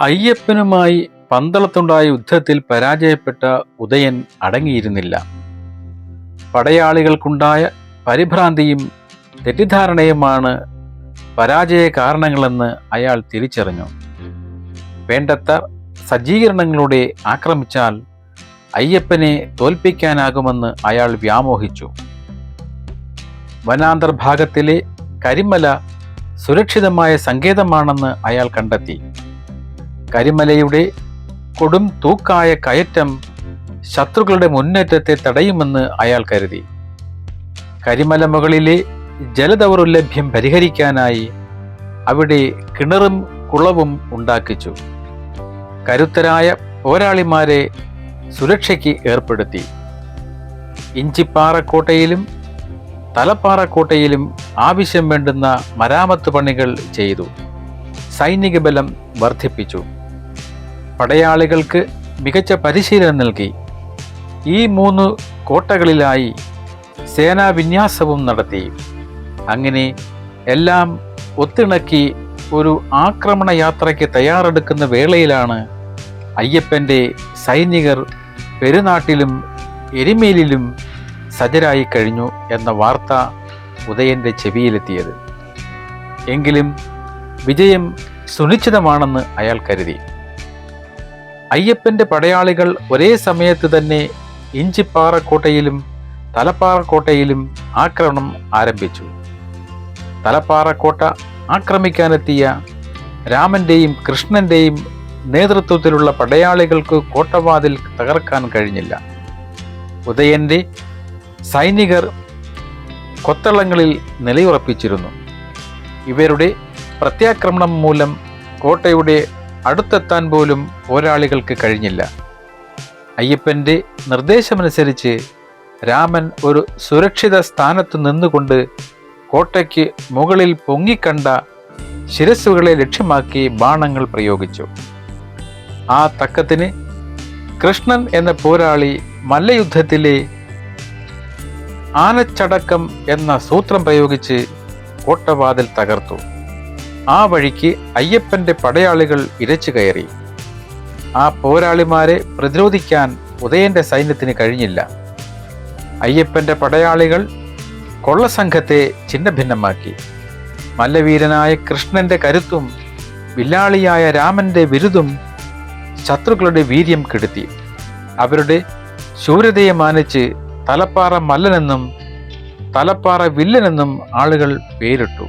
അയ്യപ്പനുമായി പന്തളത്തുണ്ടായ യുദ്ധത്തിൽ പരാജയപ്പെട്ട ഉദയൻ അടങ്ങിയിരുന്നില്ല. പടയാളികൾക്കുണ്ടായ പരിഭ്രാന്തിയും തെറ്റിദ്ധാരണയുമാണ് പരാജയ കാരണങ്ങളെന്ന് അയാൾ തിരിച്ചറിഞ്ഞു. വേണ്ടത്ര സജ്ജീകരണങ്ങളോടെ ആക്രമിച്ചാൽ അയ്യപ്പനെ തോൽപ്പിക്കാനാകുമെന്ന് അയാൾ വ്യാമോഹിച്ചു. വനാന്തർഭാഗത്തിലെ കരിമല സുരക്ഷിതമായ സങ്കേതമാണെന്ന് അയാൾ കണ്ടെത്തി. കരിമലയുടെ കൊടും തൂക്കായ കയറ്റം ശത്രുക്കളുടെ മുന്നേറ്റത്തെ തടയുമെന്ന് അയാൾ കരുതി. കരിമല മുകളിലെ ജലദൗർലഭ്യം പരിഹരിക്കാനായി അവിടെ കിണറും കുളവും ഉണ്ടാക്കിച്ചു. കരുത്തരായ പോരാളിമാരെ സുരക്ഷയ്ക്ക് ഏർപ്പെടുത്തി. ഇഞ്ചിപ്പാറക്കോട്ടയിലും തലപ്പാറക്കോട്ടയിലും ആവശ്യം വേണ്ടുന്ന മരാമത്ത് പണികൾ ചെയ്തു. സൈനിക ബലം വർദ്ധിപ്പിച്ചു. പടയാളികൾക്ക് മികച്ച പരിശീലനം നൽകി. ഈ 3 കോട്ടകളിലായി സേനാവിന്യാസവും നടത്തി. അങ്ങനെ എല്ലാം ഒത്തിണക്കി ഒരു ആക്രമണ യാത്രയ്ക്ക് തയ്യാറെടുക്കുന്ന വേളയിലാണ് അയ്യപ്പൻ്റെ സൈനികർ പെരുനാട്ടിലും എരുമേലിലും സജ്ജരായി കഴിഞ്ഞു എന്ന വാർത്ത ഉദയൻ്റെ ചെവിയിലെത്തിയത്. എങ്കിലും വിജയം സുനിശ്ചിതമാണെന്ന് അയാൾ കരുതി. അയ്യപ്പൻ്റെ പടയാളികൾ ഒരേ സമയത്ത് തന്നെ ഇഞ്ചിപ്പാറക്കോട്ടയിലും തലപ്പാറക്കോട്ടയിലും ആക്രമണം ആരംഭിച്ചു. തലപ്പാറക്കോട്ട ആക്രമിക്കാനെത്തിയ രാമൻ്റെയും കൃഷ്ണൻ്റെയും നേതൃത്വത്തിലുള്ള പടയാളികൾക്ക് കോട്ടവാതിൽ തകർക്കാൻ കഴിഞ്ഞില്ല. ഉദയൻ്റെ സൈനികർ കൊത്തളങ്ങളിൽ നിലയുറപ്പിച്ചിരുന്നു. ഇവരുടെ പ്രത്യാക്രമണം മൂലം കോട്ടയുടെ അടുത്തെത്താൻ പോലും പോരാളികൾക്ക് കഴിഞ്ഞില്ല. അയ്യപ്പൻ്റെ നിർദ്ദേശമനുസരിച്ച് രാമൻ ഒരു സുരക്ഷിത സ്ഥാനത്ത് നിന്നുകൊണ്ട് കോട്ടയ്ക്ക് മുകളിൽ പൊങ്ങിക്കണ്ട ശിരസ്സുകളെ ലക്ഷ്യമാക്കി ബാണങ്ങൾ പ്രയോഗിച്ചു. ആ തക്കത്തിന് കൃഷ്ണൻ എന്ന പോരാളി മല്ലയുദ്ധത്തിലെ ആനച്ചടക്കം എന്ന സൂത്രം പ്രയോഗിച്ച് കോട്ടവാതിൽ തകർത്തു. ആ വഴിക്ക് അയ്യപ്പൻ്റെ പടയാളികൾ ഇരച്ചു കയറി. ആ പോരാളിമാരെ പ്രതിരോധിക്കാൻ ഉദയൻ്റെ സൈന്യത്തിന് കഴിഞ്ഞില്ല. അയ്യപ്പൻ്റെ പടയാളികൾ കൊള്ളസംഘത്തെ ഛിന്നഭിന്നമാക്കി. മല്ലവീരനായ കൃഷ്ണന്റെ കരുത്തും വില്ലാളിയായ രാമന്റെ വിരുതും ശത്രുക്കളുടെ വീര്യം കെടുത്തി. അവരുടെ ശൂരതയെ മാനിച്ച് തലപ്പാറ മല്ലനെന്നും തലപ്പാറ വില്ലനെന്നും ആളുകൾ പേരിട്ടു.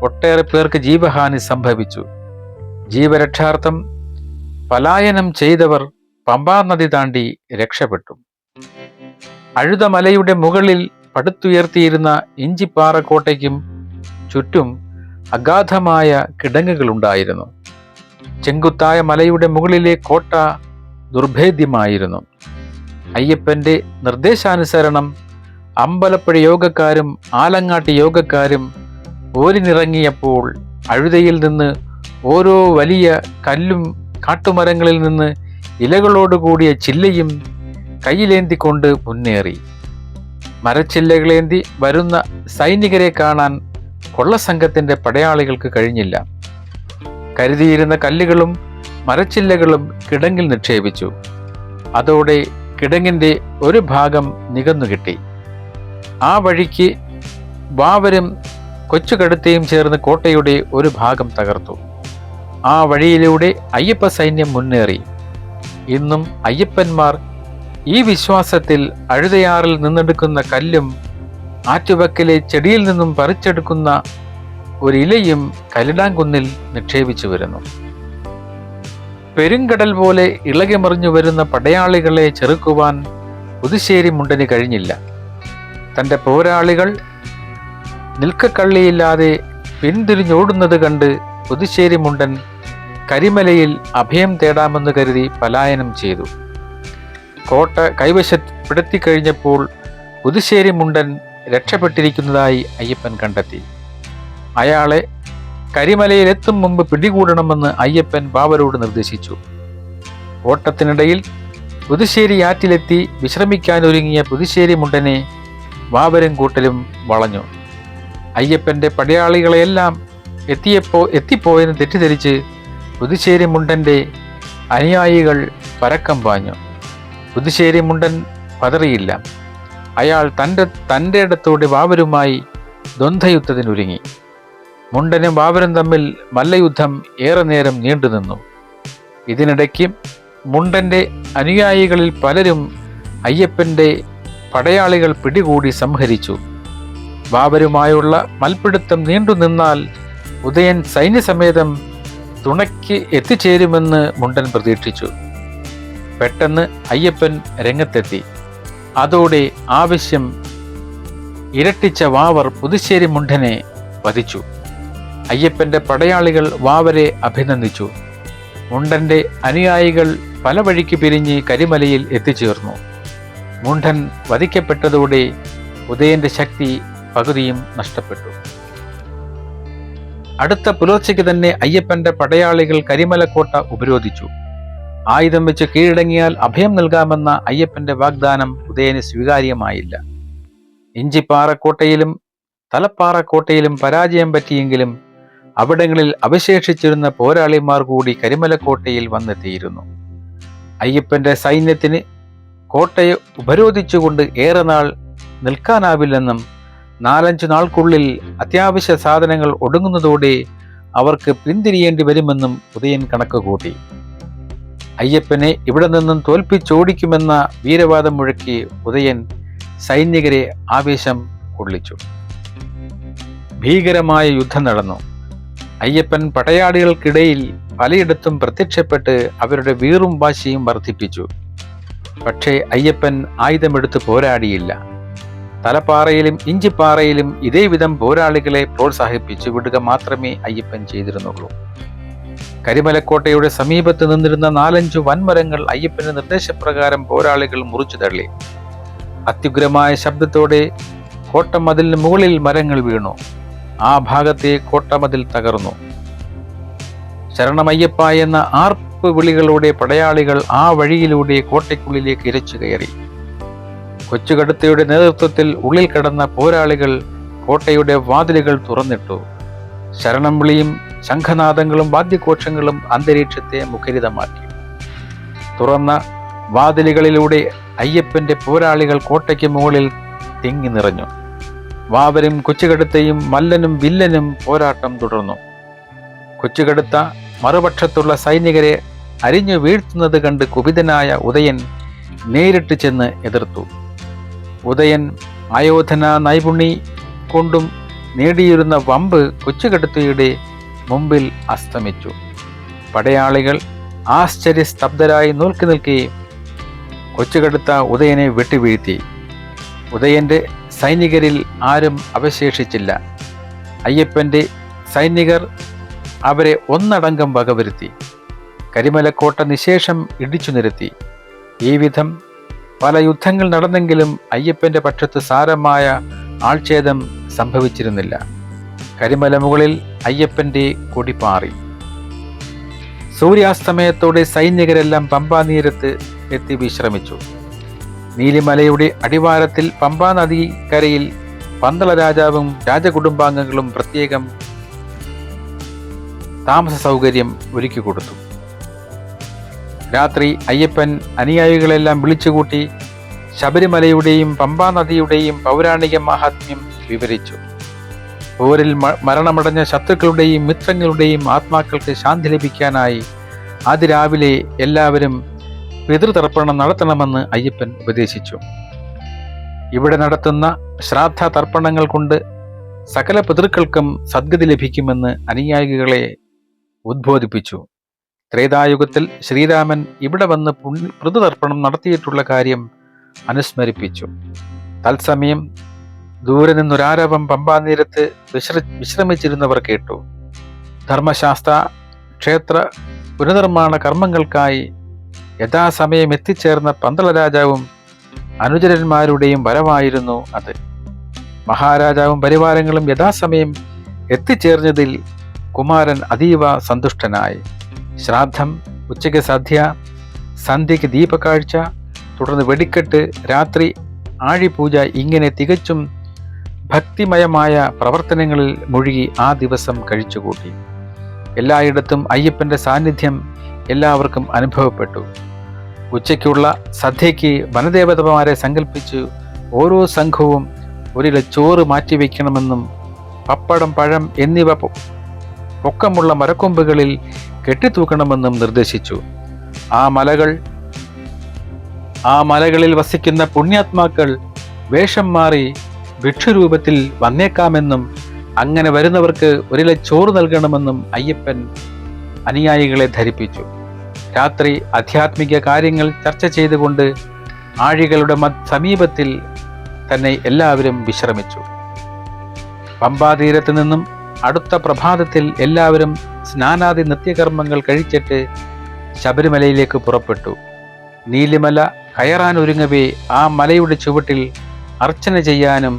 ഒട്ടേറെ പേർക്ക് ജീവഹാനി സംഭവിച്ചു. ജീവരക്ഷാർത്ഥം പലായനം ചെയ്തവർ പമ്പാ നദി താണ്ടി രക്ഷപ്പെട്ടു. അഴുതമലയുടെ മുകളിൽ പടുത്തുയർത്തിയിരുന്ന ഇഞ്ചിപ്പാറക്കോട്ടയ്ക്കും ചുറ്റും അഗാധമായ കിടങ്ങുകളുണ്ടായിരുന്നു. ചെങ്കുത്തായ മലയുടെ മുകളിലെ കോട്ട ദുർഭേദ്യമായിരുന്നു. അയ്യപ്പൻ്റെ നിർദ്ദേശാനുസരണം അമ്പലപ്പുഴ യോഗക്കാരും ആലങ്ങാട്ട് യോഗക്കാരും പോരിനിറങ്ങിയപ്പോൾ അഴുതയിൽ നിന്ന് ഓരോ വലിയ കല്ലും കാട്ടുമരങ്ങളിൽ നിന്ന് ഇലകളോടുകൂടിയ ചില്ലയും കയ്യിലേന്തിക്കൊണ്ട് മുന്നേറി. മരച്ചില്ലകളേന്തി വരുന്ന സൈനികരെ കാണാൻ കൊള്ളസംഘത്തിൻ്റെ പടയാളികൾക്ക് കഴിഞ്ഞില്ല. കരുതിയിരുന്ന കല്ലുകളും മരച്ചില്ലകളും കിടങ്ങിൽ നിക്ഷേപിച്ചു. അതോടെ കിടങ്ങിൻ്റെ ഒരു ഭാഗം നികന്നുകിട്ടി. ആ വഴിക്ക് വാവരും കൊച്ചുകടുത്തയും ചേർന്ന് കോട്ടയുടെ ഒരു ഭാഗം തകർത്തു. ആ വഴിയിലൂടെ അയ്യപ്പ സൈന്യം മുന്നേറി. ഇന്നും അയ്യപ്പന്മാർ ഈ വിശ്വാസത്തിൽ അഴുതയാറിൽ നിന്നെടുക്കുന്ന കല്ലും ആറ്റുവക്കിലെ ചെടിയിൽ നിന്നും പറിച്ചെടുക്കുന്ന ഒരിലയും കല്ലിടാംകുന്നിൽ നിക്ഷേപിച്ചു വരുന്നു. പെരുങ്കടൽ പോലെ ഇളകിമറിഞ്ഞു വരുന്ന പടയാളികളെ ചെറുക്കുവാൻ പുതുശ്ശേരി മുണ്ടന് കഴിഞ്ഞില്ല. തൻ്റെ പോരാളികൾ നിൽക്കക്കള്ളിയില്ലാതെ പിന്തിരിഞ്ഞോടുന്നത് കണ്ട് പുതുശ്ശേരി മുണ്ടൻ കരിമലയിൽ അഭയം തേടാമെന്ന് കരുതി പലായനം ചെയ്തു. കോട്ട കൈവശപ്പെടുത്തിക്കഴിഞ്ഞപ്പോൾ പുതുശ്ശേരി മുണ്ടൻ രക്ഷപ്പെട്ടിരിക്കുന്നതായി അയ്യപ്പൻ കണ്ടെത്തി. അയാളെ കരിമലയിലെത്തും മുമ്പ് പിടികൂടണമെന്ന് അയ്യപ്പൻ ബാബരോട് നിർദ്ദേശിച്ചു. ഓട്ടത്തിനിടയിൽ പുതുശ്ശേരി ആറ്റിലെത്തി വിശ്രമിക്കാനൊരുങ്ങിയ പുതുശ്ശേരി മുണ്ടനെ വാവരും കൂട്ടലും വളഞ്ഞു. അയ്യപ്പൻ്റെ പടയാളികളെല്ലാം എത്തിപ്പോയെന്ന് തെറ്റിദ്ധരിച്ച് പുതുശ്ശേരി മുണ്ടൻ്റെ അനുയായികൾ പരക്കം പാഞ്ഞു. പുതുശ്ശേരി മുണ്ടൻ പതറിയില്ല. അയാൾ തൻ്റെ ഇടത്തോടെ വാവരുമായി ദ്വന്ദ്വയുദ്ധത്തിനൊരുങ്ങി. മുണ്ടനും വാവരും തമ്മിൽ മല്ലയുദ്ധം ഏറെ നേരം നീണ്ടുനിന്നു. ഇതിനിടയ്ക്ക് മുണ്ടൻ്റെ അനുയായികളിൽ പലരും അയ്യപ്പൻ്റെ പടയാളികൾ പിടികൂടി സംഹരിച്ചു. വാവരുമായുള്ള മൽപ്പിടുത്തം നീണ്ടുനിന്നാൽ ഉദയൻ സൈന്യസമേതം തുണയ്ക്ക് എത്തിച്ചേരുമെന്ന് മുണ്ടൻ പ്രതീക്ഷിച്ചു. പെട്ടെന്ന് അയ്യപ്പൻ രംഗത്തെത്തി. അതോടെ ആവശ്യം ഇരട്ടിച്ച വാവർ പുതുശ്ശേരി മുണ്ടനെ വധിച്ചു. അയ്യപ്പൻ്റെ പടയാളികൾ വാവരെ അഭിനന്ദിച്ചു. മുണ്ടൻ്റെ അനുയായികൾ പല വഴിക്ക് പിരിഞ്ഞ് കരിമലയിൽ എത്തിച്ചേർന്നു. മുണ്ടൻ വധിക്കപ്പെട്ടതോടെ ഉദയന്റെ ശക്തി പകുതിയും നഷ്ടപ്പെട്ടു. അടുത്ത പുലർച്ചയ്ക്ക് തന്നെ അയ്യപ്പന്റെ പടയാളികൾ കരിമലക്കോട്ട ഉപരോധിച്ചു. ആയുധം വെച്ച് കീഴടങ്ങിയാൽ അഭയം നൽകാമെന്ന അയ്യപ്പന്റെ വാഗ്ദാനം ഉദയന് സ്വീകാര്യമായില്ല. ഇഞ്ചിപ്പാറക്കോട്ടയിലും തലപ്പാറക്കോട്ടയിലും പരാജയം പറ്റിയെങ്കിലും അവിടങ്ങളിൽ അവശേഷിച്ചിരുന്ന പോരാളിമാർ കൂടി കരിമലക്കോട്ടയിൽ വന്നെത്തിയിരുന്നു. അയ്യപ്പന്റെ സൈന്യത്തിന് കോട്ടയെ ഉപരോധിച്ചുകൊണ്ട് ഏറെ നാൾ നിൽക്കാനാവില്ലെന്നും 4-5 നാൾക്കുള്ളിൽ അത്യാവശ്യ സാധനങ്ങൾ ഒടുങ്ങുന്നതോടെ അവർക്ക് പിന്തിരിയേണ്ടി വരുമെന്നും ഉദയൻ കണക്ക് കൂട്ടി. അയ്യപ്പനെ ഇവിടെ നിന്നും തോൽപ്പിച്ചോടിക്കുമെന്ന വീരവാദം മുഴക്കി ഉദയൻ സൈനികരെ ആവേശം കൊള്ളിച്ചു. ഭീകരമായ യുദ്ധം നടന്നു. അയ്യപ്പൻ പടയാളികൾക്കിടയിൽ പലയിടത്തും പ്രത്യക്ഷപ്പെട്ട് അവരുടെ വീറും വാശിയും വർദ്ധിപ്പിച്ചു. പക്ഷേ അയ്യപ്പൻ ആയുധമെടുത്ത് പോരാടിയില്ല. തലപ്പാറയിലും ഇഞ്ചിപ്പാറയിലും ഇതേവിധം പോരാളികളെ പ്രോത്സാഹിപ്പിച്ചു വിടുക മാത്രമേ അയ്യപ്പൻ ചെയ്തിരുന്നുള്ളൂ. കരിമലക്കോട്ടയുടെ സമീപത്ത് നിന്നിരുന്ന 4-5 വൻമരങ്ങൾ അയ്യപ്പന്റെ നിർദ്ദേശപ്രകാരം പോരാളികൾ മുറിച്ചു തള്ളി. അത്യുഗ്രമായ ശബ്ദത്തോടെ കോട്ടമതിലിന് മുകളിൽ മരങ്ങൾ വീണു. ആ ഭാഗത്തെ കോട്ടമതിൽ തകർന്നു. ശരണമയ്യപ്പ എന്ന ആർപ്പ് വിളികളോടെ പടയാളികൾ ആ വഴിയിലൂടെ കോട്ടയ്ക്കുള്ളിലേക്ക് ഇരച്ചു കയറി. കൊച്ചുകടുത്തയുടെ നേതൃത്വത്തിൽ ഉള്ളിൽ കടന്ന പോരാളികൾ കോട്ടയുടെ വാതിലുകൾ തുറന്നിട്ടു. ശരണം വിളിയും ശംഖനാദങ്ങളും വാദ്യഘോഷങ്ങളും അന്തരീക്ഷത്തെ മുഖരിതമാക്കി. തുറന്ന വാതിലുകളിലൂടെ അയ്യപ്പന്റെ പോരാളികൾ കോട്ടയ്ക്ക് മുകളിൽ തിങ്ങി നിറഞ്ഞു. വാവരും കൊച്ചുകടുത്തയും മല്ലനും വില്ലനും പോരാട്ടം തുടർന്നു. കൊച്ചുകടുത്ത മറുപക്ഷത്തുള്ള സൈനികരെ അരിഞ്ഞു വീഴ്ത്തുന്നത് കണ്ട് കുപിതനായ ഉദയൻ നേരിട്ട് ചെന്ന് എതിർത്തു. ഉദയൻ ആയോധന നൈപുണി കൊണ്ടും നേടിയിരുന്ന വമ്പ് കൊച്ചുകടുത്തയുടെ മുമ്പിൽ അസ്തമിച്ചു. പടയാളികൾ ആശ്ചര്യസ്തബ്ധരായി നോക്കി നിൽക്കെ കൊച്ചുകടുത്ത ഉദയനെ വെട്ടിവീഴ്ത്തി. ഉദയന്റെ സൈനികരിൽ ആരും അവശേഷിച്ചില്ല. അയ്യപ്പന്റെ സൈനികർ അവരെ ഒന്നടങ്കം വകവരുത്തി. കരിമലക്കോട്ട നിശേഷം ഇടിച്ചു നിരത്തി. ഈ വിധം പല യുദ്ധങ്ങൾ നടന്നെങ്കിലും അയ്യപ്പന്റെ പക്ഷത്ത് സാരമായ ആൾഛേദം സംഭവിച്ചിരുന്നില്ല. കരിമല മുകളിൽ അയ്യപ്പന്റെ കൊടി പാറി. സൂര്യാസ്തമയത്തോടെ സൈനികരെല്ലാം പമ്പാനീരത്ത് എത്തി വിശ്രമിച്ചു. നീലിമലയുടെ അടിവാരത്തിൽ പമ്പാ നദിക്കരയിൽ പന്തള രാജാവും രാജകുടുംബാംഗങ്ങളും പ്രത്യേകം താമസ സൗകര്യം ഒരുക്കിക്കൊടുത്തു. രാത്രി അയ്യപ്പൻ അനുയായികളെല്ലാം വിളിച്ചുകൂട്ടി ശബരിമലയുടെയും പമ്പാ നദിയുടെയും പൗരാണിക മാഹാത്മ്യം വിവരിച്ചു. പോരിൽ മരണമടഞ്ഞ ശത്രുക്കളുടെയും മിത്രങ്ങളുടെയും ആത്മാക്കൾക്ക് ശാന്തി ലഭിക്കാനായി അതിരാവിലെ എല്ലാവരും പിതൃതർപ്പണം നടത്തണമെന്ന് അയ്യപ്പൻ ഉപദേശിച്ചു. ഇവിടെ നടത്തുന്ന ശ്രാദ്ധ തർപ്പണങ്ങൾ കൊണ്ട് സകല പിതൃക്കൾക്കും സദ്ഗതി ലഭിക്കുമെന്ന് അനുയായികളെ ഉദ്ബോധിപ്പിച്ചു. ത്രേതായുഗത്തിൽ ശ്രീരാമൻ ഇവിടെ വന്ന് പിതൃതർപ്പണം നടത്തിയിട്ടുള്ള കാര്യം അനുസ്മരിപ്പിച്ചു. തത്സമയം ദൂരെ നിന്നൊരാരവം പമ്പാനീരത്ത് വിശ്രമിച്ചിരുന്നവർ കേട്ടു. ധർമ്മശാസ്ത്ര ക്ഷേത്ര പുനർനിർമ്മാണ കർമ്മങ്ങൾക്കായി യഥാസമയം എത്തിച്ചേർന്ന പന്തള രാജാവും അനുചരന്മാരുടെയും വരവായിരുന്നു അത്. മഹാരാജാവും പരിവാരങ്ങളും യഥാസമയം എത്തിച്ചേർന്നതിൽ കുമാരൻ അതീവ സന്തുഷ്ടനായി. ശ്രാദ്ധം, ഉച്ചയ്ക്ക് സദ്യ, സന്ധ്യയ്ക്ക് ദീപക്കാഴ്ച, തുടർന്ന് വെടിക്കെട്ട്, രാത്രി ആഴിപൂജ, ഇങ്ങനെ തികച്ചും ഭക്തിമയമായ പ്രവർത്തനങ്ങളിൽ മുഴുകി ആ ദിവസം കഴിച്ചുകൂട്ടി. എല്ലായിടത്തും അയ്യപ്പന്റെ സാന്നിധ്യം എല്ലാവർക്കും അനുഭവപ്പെട്ടു. ഉച്ചയ്ക്കുള്ള സദ്യയ്ക്ക് വനദേവതമാരെ സങ്കല്പിച്ച് ഓരോ സംഘവും ഒരില ചോറ് മാറ്റിവെക്കണമെന്നും പപ്പടം, പഴം എന്നിവ പൊക്കമുള്ള മരക്കൊമ്പുകളിൽ കെട്ടിത്തൂക്കണമെന്നും നിർദ്ദേശിച്ചു. ആ മലകളിൽ വസിക്കുന്ന പുണ്യാത്മാക്കൾ വേഷം മാറി ഭിക്ഷുരൂപത്തിൽ വന്നേക്കാമെന്നും അങ്ങനെ വരുന്നവർക്ക് ഒരില ചോറ് നൽകണമെന്നും അയ്യപ്പൻ അനുയായികളെ ധരിപ്പിച്ചു. രാത്രി ആധ്യാത്മിക കാര്യങ്ങൾ ചർച്ച ചെയ്തുകൊണ്ട് ആഴികളുടെ സമീപത്തിൽ തന്നെ എല്ലാവരും വിശ്രമിച്ചു. പമ്പാതീരത്ത് നിന്നും അടുത്ത പ്രഭാതത്തിൽ എല്ലാവരും സ്നാനാദി നിത്യകർമ്മങ്ങൾ കഴിച്ചിട്ട് ശബരിമലയിലേക്ക് പുറപ്പെട്ടു. നീലിമല കയറാനൊരുങ്ങവേ ആ മലയുടെ ചുവട്ടിൽ അർച്ചന ചെയ്യാനും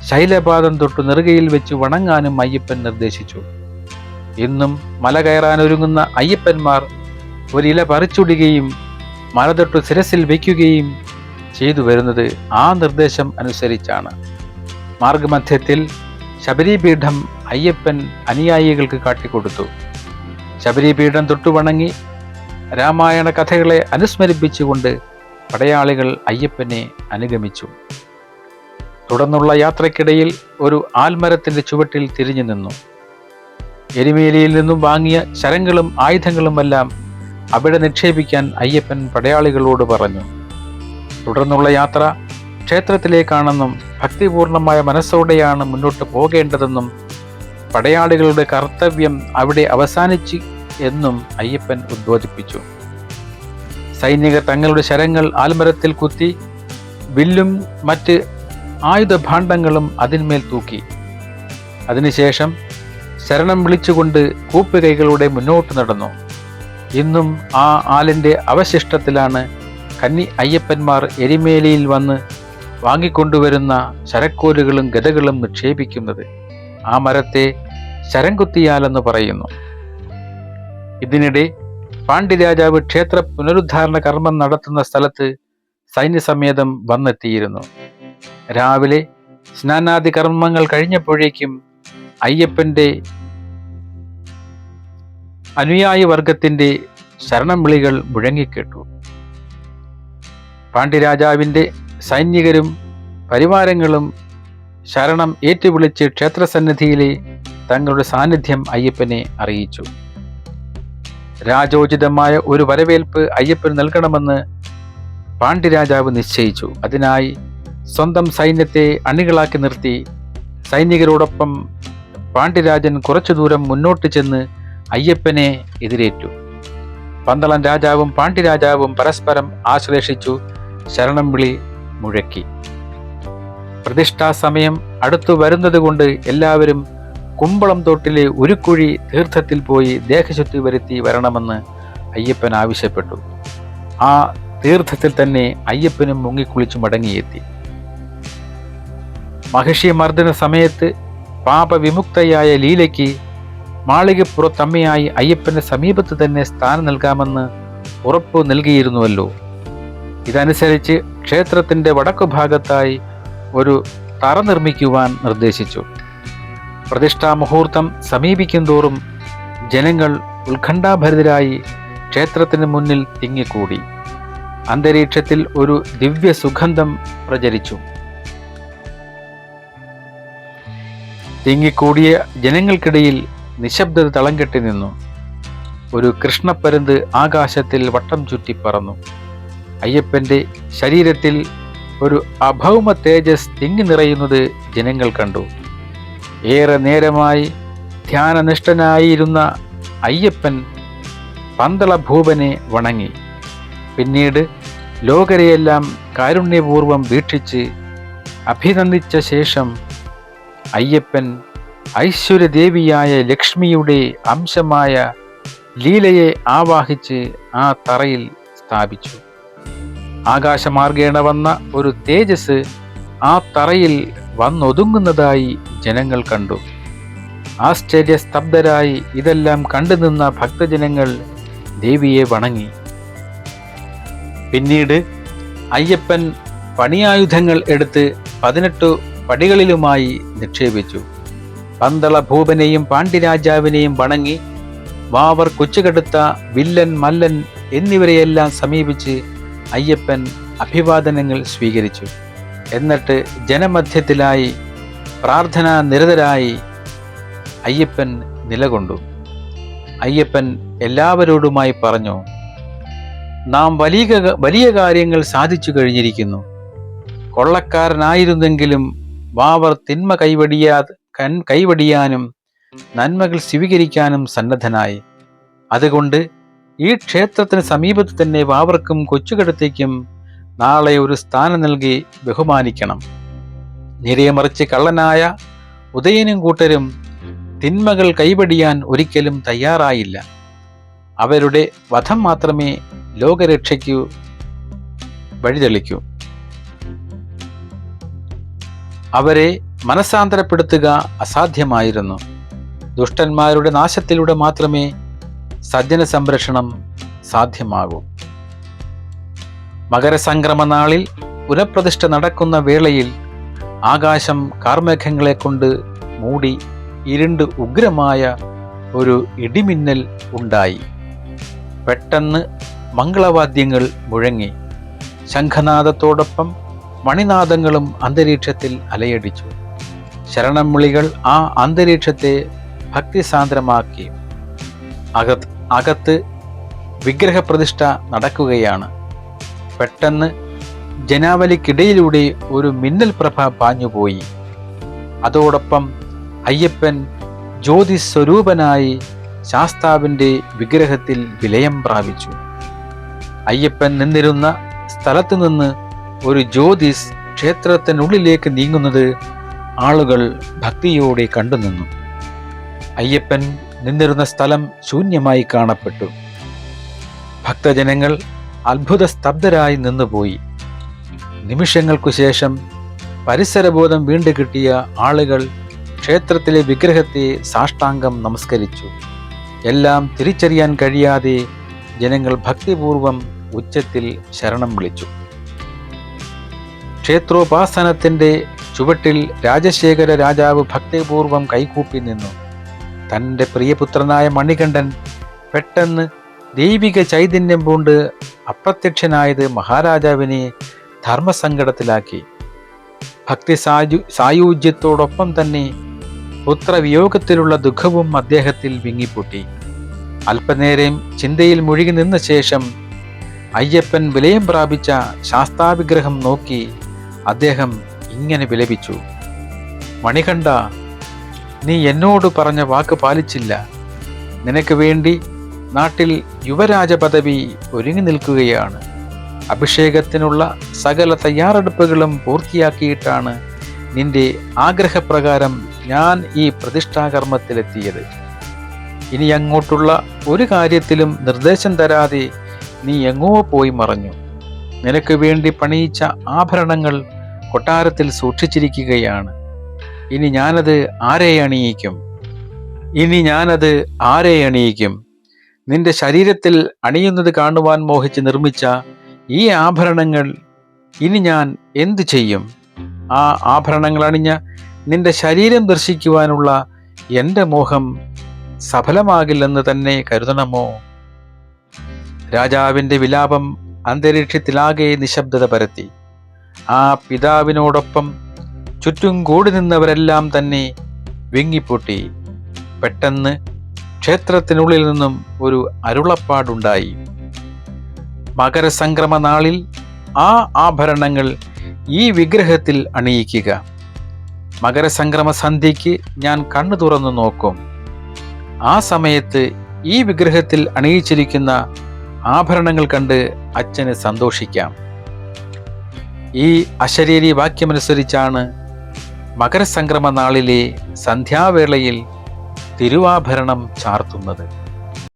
ശൈലപാദം തൊട്ടു നെറുകയിൽ വെച്ച് വണങ്ങാനും അയ്യപ്പൻ നിർദ്ദേശിച്ചു. ഇന്നും മല കയറാനൊരുങ്ങുന്ന അയ്യപ്പന്മാർ ഒരില പറിച്ചുടുകയും മല തൊട്ടു ശിരസിൽ വയ്ക്കുകയും ചെയ്തു വരുന്നത് ആ നിർദ്ദേശം അനുസരിച്ചാണ്. മാർഗമധ്യത്തിൽ ശബരിപീഠം അയ്യപ്പൻ അനുയായികൾക്ക് കാട്ടിക്കൊടുത്തു. ശബരിപീഠം തൊട്ടു വണങ്ങി രാമായണ കഥകളെ അനുസ്മരിപ്പിച്ചുകൊണ്ട് പടയാളികൾ അയ്യപ്പനെ അനുഗമിച്ചു. തുടർന്നുള്ള യാത്രയ്ക്കിടയിൽ ഒരു ആൽമരത്തിന്റെ ചുവട്ടിൽ തിരിഞ്ഞു നിന്നു. എരുമേലിയിൽ നിന്നും വാങ്ങിയ ശരങ്ങളും ആയുധങ്ങളുമെല്ലാം അവിടെ നിക്ഷേപിക്കാൻ അയ്യപ്പൻ പടയാളികളോട് പറഞ്ഞു. തുടർന്നുള്ള യാത്ര ക്ഷേത്രത്തിലേക്കാണെന്നും ഭക്തിപൂർണമായ മനസ്സോടെയാണ് മുന്നോട്ട് പോകേണ്ടതെന്നും പടയാളികളുടെ കർത്തവ്യം അവിടെ അവസാനിച്ചു എന്നും അയ്യപ്പൻ ഉദ്ബോധിപ്പിച്ചു. സൈനികർ തങ്ങളുടെ ശരങ്ങൾ ആൽമരത്തിൽ കുത്തി വില്ലും മറ്റ് ആയുധഭാണ്ഡങ്ങളും അതിന്മേൽ തൂക്കി. അതിനുശേഷം ശരണം വിളിച്ചുകൊണ്ട് കൂപ്പുകൈകളോടെ മുന്നോട്ട് നടന്നു. ഇന്നും ആ ആലിന്റെ അവശിഷ്ടത്തിലാണ് കന്നി അയ്യപ്പന്മാർ എരിമേലിയിൽ വന്ന് വാങ്ങിക്കൊണ്ടുവരുന്ന ശരക്കോലുകളും ഗദകളും നിക്ഷേപിക്കുന്നത്. ആ മരത്തെ ശരംകുത്തിയാലെന്ന് പറയുന്നു. ഇതിനിടെ പാണ്ഡ്യരാജാവ് ക്ഷേത്ര പുനരുദ്ധാരണ കർമ്മം നടത്തുന്ന സ്ഥലത്ത് സൈന്യസമേതം വന്നെത്തിയിരുന്നു. രാവിലെ സ്നാനാദി കർമ്മങ്ങൾ കഴിഞ്ഞപ്പോഴേക്കും അയ്യപ്പന്റെ അനുയായി വർഗത്തിന്റെ ശരണം വിളികൾ മുഴങ്ങിക്കേട്ടു. പാണ്ഡ്യരാജാവിന്റെ സൈനികരും പരിവാരങ്ങളും ശരണം ഏറ്റുവിളിച്ച് ക്ഷേത്രസന്നിധിയിലെ തങ്ങളുടെ സാന്നിധ്യം അയ്യപ്പനെ അറിയിച്ചു. രാജോചിതമായ ഒരു വരവേൽപ്പ് അയ്യപ്പന് നൽകണമെന്ന് പാണ്ഡ്യരാജാവ് നിശ്ചയിച്ചു. അതിനായി സ്വന്തം സൈന്യത്തെ അണികളാക്കി നിർത്തി സൈനികരോടൊപ്പം പാണ്ഡ്യരാജൻ കുറച്ചു ദൂരം മുന്നോട്ട് ചെന്ന് അയ്യപ്പനെ എതിരേറ്റു. പന്തളം രാജാവും പാണ്ഡ്യരാജാവും പരസ്പരം ആശ്ലേഷിച്ചു ശരണം വിളി മുഴക്കി. പ്രതിഷ്ഠാ സമയം അടുത്തു വരുന്നതുകൊണ്ട് എല്ലാവരും കുമ്പളം തോട്ടിലെ ഉരുക്കുഴി തീർത്ഥത്തിൽ പോയി ദേഹശുദ്ധി വരുത്തി വരണമെന്ന് അയ്യപ്പൻ ആവശ്യപ്പെട്ടു. ആ തീർത്ഥത്തിൽ തന്നെ അയ്യപ്പനും മുങ്ങിക്കുളിച്ചു മടങ്ങിയെത്തി. മഹിഷി മർദ്ദന സമയത്ത് പാപവിമുക്തയായ ലീലയ്ക്ക് മാളികപ്പുറത്തമ്മയായി അയ്യപ്പന്റെ സമീപത്ത് തന്നെ സ്ഥാനം നൽകാമെന്ന് ഉറപ്പു നൽകിയിരുന്നുവല്ലോ. ഇതനുസരിച്ച് ക്ഷേത്രത്തിന്റെ വടക്കുഭാഗത്തായി ഒരു തറ നിർമ്മിക്കുവാൻ നിർദ്ദേശിച്ചു. പ്രതിഷ്ഠാ മുഹൂർത്തം സമീപിക്കും തോറും ജനങ്ങൾ ഉത്കണ്ഠാഭരിതരായി ക്ഷേത്രത്തിന് മുന്നിൽ തിങ്ങിക്കൂടി. അന്തരീക്ഷത്തിൽ ഒരു ദിവ്യ സുഗന്ധം പ്രചരിച്ചു. തിങ്ങിക്കൂടിയ ജനങ്ങൾക്കിടയിൽ നിശബ്ദത തളം കെട്ടി നിന്നു. ഒരു കൃഷ്ണപ്പരുന്ത് ആകാശത്തിൽ വട്ടം ചുറ്റി പറന്നു. അയ്യപ്പന്റെ ശരീരത്തിൽ ഒരു അഭൗമ തേജസ് തിങ്ങി നിറയുന്നത് ജനങ്ങൾ കണ്ടു. ഏറെ നേരമായി ധ്യാനനിഷ്ഠനായിരുന്ന അയ്യപ്പൻ പന്തള ഭൂപനെ വണങ്ങി. പിന്നീട് ലോകരെയെല്ലാം കാരുണ്യപൂർവം വീക്ഷിച്ച് അഭിനന്ദിച്ച ശേഷം അയ്യപ്പൻ ഐശ്വര്യദേവിയായ ലക്ഷ്മിയുടെ അംശമായ ലീലയെ ആവാഹിച്ച് ആ തറയിൽ സ്ഥാപിച്ചു. ആകാശമാർഗേണ വന്ന ഒരു തേജസ് ആ തറയിൽ വന്നൊതുങ്ങുന്നതായി ജനങ്ങൾ കണ്ടു. ആശ്ചര്യസ്തബ്ധരായി ഇതെല്ലാം കണ്ടുനിന്ന ഭക്തജനങ്ങൾ ദേവിയെ വണങ്ങി. പിന്നീട് അയ്യപ്പൻ പണിയായുധങ്ങൾ എടുത്ത് 18 പടികളിലുമായി നിക്ഷേപിച്ചു. പന്തള ഭൂപനെയും പാണ്ഡ്യരാജാവിനെയും വണങ്ങി വാവർ, കൊച്ചുകടുത്ത, വില്ലൻ, മല്ലൻ എന്നിവരെയെല്ലാം സമീപിച്ച് അയ്യപ്പൻ അഭിവാദനങ്ങൾ സ്വീകരിച്ചു. എന്നിട്ട് ജനമധ്യത്തിലായി പ്രാർത്ഥനാ നിരതരായി അയ്യപ്പൻ നിലകൊണ്ടു. അയ്യപ്പൻ എല്ലാവരോടുമായി പറഞ്ഞു: നാം വലിയ കാര്യങ്ങൾ സാധിച്ചു കഴിഞ്ഞിരിക്കുന്നു. കൊള്ളക്കാരനായിരുന്നെങ്കിലും വാവർ തിന്മ കൈവടിയാനും നന്മകൾ സ്വീകരിക്കാനും സന്നദ്ധനായി. അതുകൊണ്ട് ഈ ക്ഷേത്രത്തിന് സമീപത്ത് തന്നെ വാവർക്കും കൊച്ചുകടുത്തേക്കും നാളെ ഒരു സ്ഥാനം നൽകി ബഹുമാനിക്കണം. നേരെമറിച്ച് കള്ളനായ ഉദയനും കൂട്ടരും തിന്മകൾ കൈവടിയാൻ ഒരിക്കലും തയ്യാറായില്ല. അവരുടെ വധം മാത്രമേ ലോകരക്ഷയ്ക്കു വഴിതെളിക്കൂ. അവരെ മനസ്സാന്തരപ്പെടുത്തുക അസാധ്യമായിരുന്നു. ദുഷ്ടന്മാരുടെ നാശത്തിലൂടെ മാത്രമേ സജ്ജന സംരക്ഷണം സാധ്യമാകൂ. മകരസംക്രമ നാളിൽ പുനഃപ്രതിഷ്ഠ നടക്കുന്ന വേളയിൽ ആകാശം കാർമേഘങ്ങളെ കൊണ്ട് മൂടി ഇരുണ്ട് ഉഗ്രമായ ഒരു ഇടിമിന്നൽ ഉണ്ടായി. പെട്ടെന്ന് മംഗളവാദ്യങ്ങൾ മുഴങ്ങി. ശംഖനാദത്തോടൊപ്പം മണിനാദങ്ങളും അന്തരീക്ഷത്തിൽ അലയടിച്ചു. ശരണം വിളികൾ ആ അന്തരീക്ഷത്തെ ഭക്തിസാന്ദ്രമാക്കി. അകത്ത് വിഗ്രഹപ്രതിഷ്ഠ നടക്കുകയാണ്. പെട്ടെന്ന് ജനാവലിക്കിടയിലൂടെ ഒരു മിന്നൽ പ്രഭ പാഞ്ഞുപോയി. അതോടൊപ്പം അയ്യപ്പൻ ജ്യോതിസ്വരൂപനായി ശാസ്താവിൻ്റെ വിഗ്രഹത്തിൽ വിലയം പ്രാപിച്ചു. അയ്യപ്പൻ നിന്നിരുന്ന സ്ഥലത്തു നിന്ന് ഒരു ജ്യോതിസ് ക്ഷേത്രത്തിനുള്ളിലേക്ക് നീങ്ങുന്നത് ആളുകൾ ഭക്തിയോടെ കണ്ടുനിന്നു. അയ്യപ്പൻ നിന്നിരുന്ന സ്ഥലം ശൂന്യമായി കാണപ്പെട്ടു. ഭക്തജനങ്ങൾ അത്ഭുത സ്തബ്ധരായി നിന്നുപോയി. നിമിഷങ്ങൾക്കു ശേഷം പരിസരബോധം വീണ്ടു കിട്ടിയ ആളുകൾ ക്ഷേത്രത്തിലെ വിഗ്രഹത്തെ സാഷ്ടാംഗം നമസ്കരിച്ചു. എല്ലാം തിരിച്ചറിയാൻ കഴിയാതെ ജനങ്ങൾ ഭക്തിപൂർവം ഉച്ചത്തിൽ ശരണം വിളിച്ചു. ക്ഷേത്രോപാസനത്തിന്റെ ചുവട്ടിൽ രാജശേഖര രാജാവ് ഭക്തിപൂർവം കൈകൂപ്പി നിന്നു. തൻ്റെ പ്രിയപുത്രനായ മണികണ്ഠൻ പെട്ടെന്ന് ദൈവിക ചൈതന്യം പൂണ്ട് അപ്രത്യക്ഷനായത് മഹാരാജാവിനെ ധർമ്മസങ്കടത്തിലാക്കി. ഭക്തി സായുജ്യത്തോടൊപ്പം തന്നെ പുത്രവിയോഗത്തിലുള്ള ദുഃഖവും അദ്ദേഹത്തിൽ വിങ്ങിപ്പൊട്ടി. അല്പനേരം ചിന്തയിൽ മുഴുകി നിന്ന ശേഷം അയ്യപ്പൻ വിലയം പ്രാപിച്ച ശാസ്താവിഗ്രഹം നോക്കി അദ്ദേഹം ഇങ്ങനെ വിലപിച്ചു: മണികണ്ഠ, നീ എന്നോട് പറഞ്ഞ വാക്ക് പാലിച്ചില്ല. നിനക്ക് വേണ്ടി നാട്ടിൽ യുവരാജ പദവി ഒരുങ്ങി നിൽക്കുകയാണ്. അഭിഷേകത്തിനുള്ള സകല തയ്യാറെടുപ്പുകളും പൂർത്തിയാക്കിയിട്ടാണ് നിന്റെ ആഗ്രഹപ്രകാരം ഞാൻ ഈ പ്രതിഷ്ഠാകർമ്മത്തിലെത്തിയത്. ഇനി അങ്ങോട്ടുള്ള ഒരു കാര്യത്തിലും നിർദ്ദേശം തരാതെ നീ എങ്ങോ പോയി മറഞ്ഞു. നിനക്ക് വേണ്ടി പണിയിച്ച ആഭരണങ്ങൾ കൊട്ടാരത്തിൽ സൂക്ഷിച്ചിരിക്കുകയാണ്. ഇനി ഞാനത് ആരെ അണിയിക്കും? നിന്റെ ശരീരത്തിൽ അണിയുന്നത് കാണുവാൻ മോഹിച്ച് നിർമ്മിച്ച ഈ ആഭരണങ്ങൾ ഇനി ഞാൻ എന്തു ചെയ്യും? ആ ആഭരണങ്ങൾ അണിഞ്ഞ നിന്റെ ശരീരം ദർശിക്കുവാനുള്ള എൻ്റെ മോഹം സഫലമാകില്ലെന്ന് തന്നെ കരുതണമോ? രാജാവിൻ്റെ വിലാപം അന്തരീക്ഷത്തിലാകെ നിശബ്ദത പരത്തി. ആ പിതാവിനോടൊപ്പം ചുറ്റും കൂടി നിന്നവരെല്ലാം തന്നെ വിങ്ങിപ്പൊട്ടി. പെട്ടെന്ന് ക്ഷേത്രത്തിനുള്ളിൽ നിന്നും ഒരു അരുളപ്പാടുണ്ടായി: മകരസംക്രമ നാളിൽ ആ ആഭരണങ്ങൾ ഈ വിഗ്രഹത്തിൽ അണിയിക്കുക. മകരസംക്രമ സന്ധ്യയ്ക്ക് ഞാൻ കണ്ണു തുറന്നു നോക്കും. ആ സമയത്ത് ഈ വിഗ്രഹത്തിൽ അണിയിച്ചിരിക്കുന്ന ആഭരണങ്ങൾ കണ്ട് അച്ഛന് സന്തോഷിക്കാം. ഈ അശരീരി വാക്യമനുസരിച്ചാണ് മകരസംക്രമ നാളിലെ സന്ധ്യാവേളയിൽ തിരുവാഭരണം ചാർത്തുന്നത്.